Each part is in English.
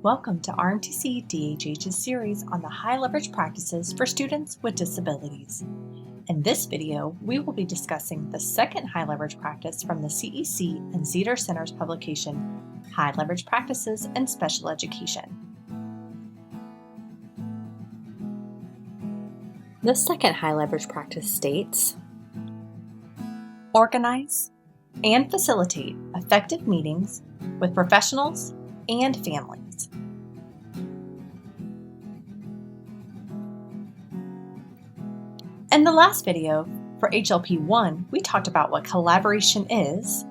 Welcome to RMTC-DHH's series on the high leverage practices for students with disabilities. In this video, we will be discussing the second high leverage practice from the CEC and CEEDAR Center's publication, High Leverage Practices in Special Education. The second high leverage practice states, organize and facilitate effective meetings with professionals and families. In the last video for HLP1, we talked about what collaboration is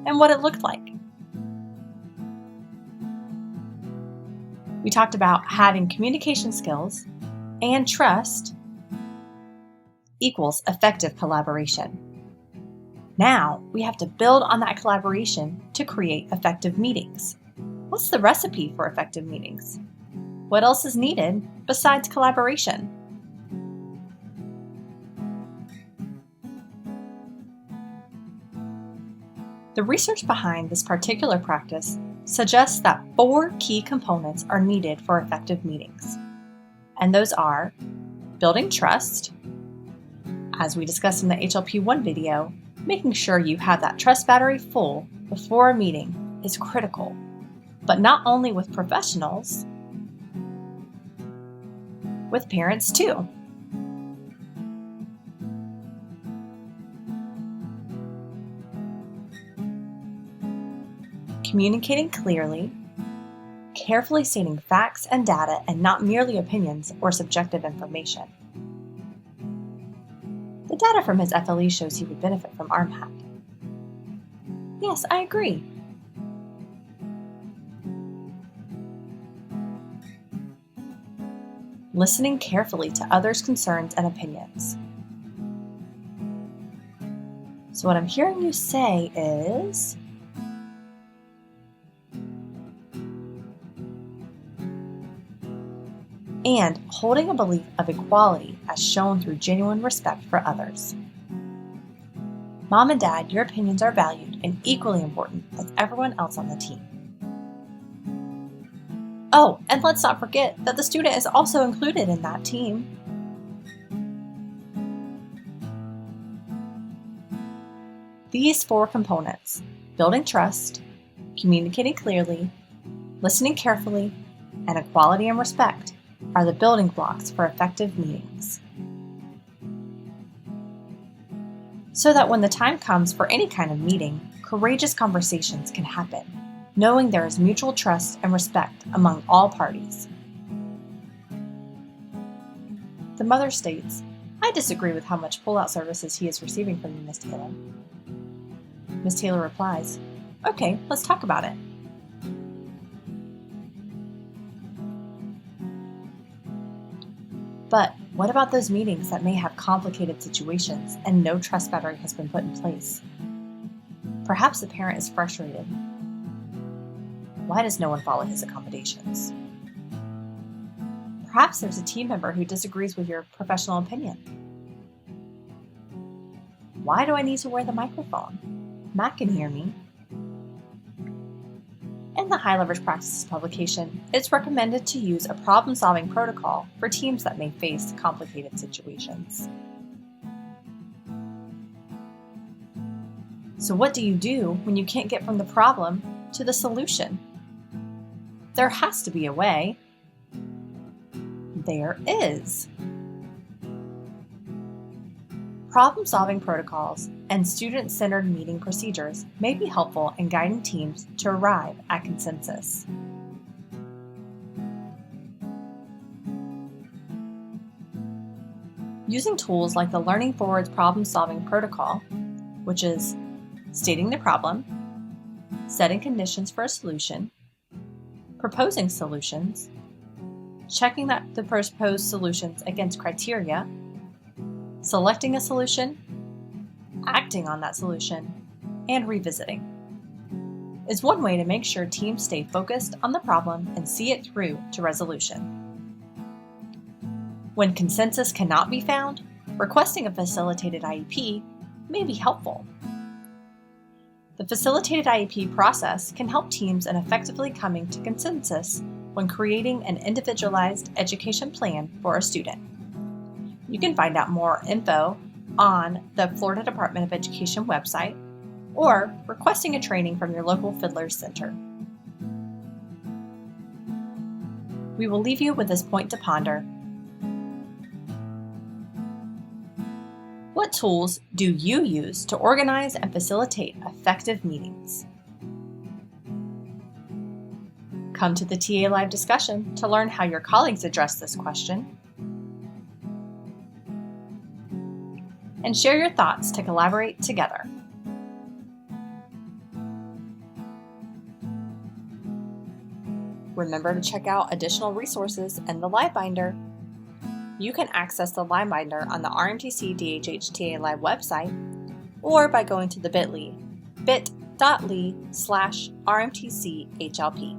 and what it looked like. We talked about having communication skills and trust equals effective collaboration. Now we have to build on that collaboration to create effective meetings. What's the recipe for effective meetings? What else is needed besides collaboration? The research behind this particular practice suggests that 4 key components are needed for effective meetings. And those are building trust, as we discussed in the HLP1 video, making sure you have that trust battery full before a meeting is critical, but not only with professionals, with parents too. Communicating clearly, carefully stating facts and data and not merely opinions or subjective information. The data from his FLE shows he would benefit from RMHAC. Yes, I agree. Listening carefully to others' concerns and opinions. So what I'm hearing you say is, and holding a belief of equality as shown through genuine respect for others. Mom and Dad, your opinions are valued and equally important as everyone else on the team. Oh, and let's not forget that the student is also included in that team. These 4 components, building trust, communicating clearly, listening carefully, and equality and respect, are the building blocks for effective meetings. So that when the time comes for any kind of meeting, courageous conversations can happen, knowing there is mutual trust and respect among all parties. The mother states, I disagree with how much pull-out services he is receiving from you, Ms. Taylor. Ms. Taylor replies, okay, let's talk about it. But what about those meetings that may have complicated situations and no trust battery has been put in place? Perhaps the parent is frustrated. Why does no one follow his accommodations? Perhaps there's a team member who disagrees with your professional opinion. Why do I need to wear the microphone? Matt can hear me. In the High Leverage Practices publication, it's recommended to use a problem-solving protocol for teams that may face complicated situations. So what do you do when you can't get from the problem to the solution? There has to be a way. There is. Problem-solving protocols and student-centered meeting procedures may be helpful in guiding teams to arrive at consensus. Using tools like the Learning Forward's problem-solving protocol, which is stating the problem, setting conditions for a solution, proposing solutions, checking that the proposed solutions against criteria, selecting a solution, acting on that solution, and revisiting, is one way to make sure teams stay focused on the problem and see it through to resolution. When consensus cannot be found, requesting a facilitated IEP may be helpful. The facilitated IEP process can help teams in effectively coming to consensus when creating an individualized education plan for a student. You can find out more info on the Florida Department of Education website or requesting a training from your local Fiddler's Center. We will leave you with this point to ponder. What tools do you use to organize and facilitate effective meetings? Come to the TA Live discussion to learn how your colleagues address this question, and share your thoughts to collaborate together. Remember to check out additional resources in the Live Binder. You can access the Live Binder on the RMTC-DHH TA Live website or by going to the bit.ly/RMTC-HLP.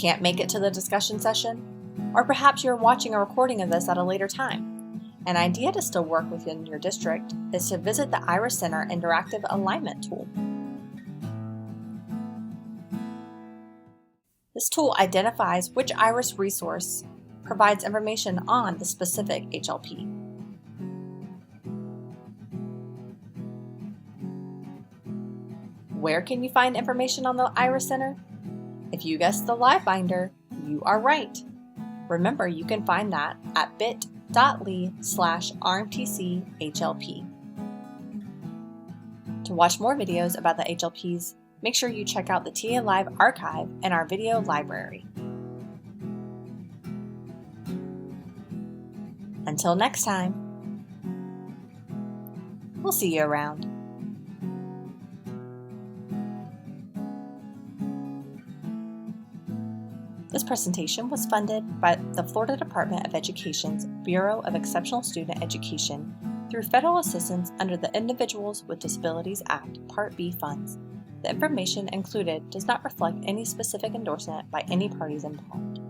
Can't make it to the discussion session? Or perhaps you're watching a recording of this at a later time. An idea to still work within your district is to visit the Iris Center Interactive Alignment tool. This tool identifies which IRIS resource provides information on the specific HLP. Where can you find information on the IRIS Center? If you guessed the Live Binder, you are right. Remember, you can find that at bit.ly/RMTC-HLP. To watch more videos about the HLPs, make sure you check out the TA Live archive and our video library. Until next time, we'll see you around. This presentation was funded by the Florida Department of Education's Bureau of Exceptional Student Education through federal assistance under the Individuals with Disabilities Act Part B funds. The information included does not reflect any specific endorsement by any parties involved.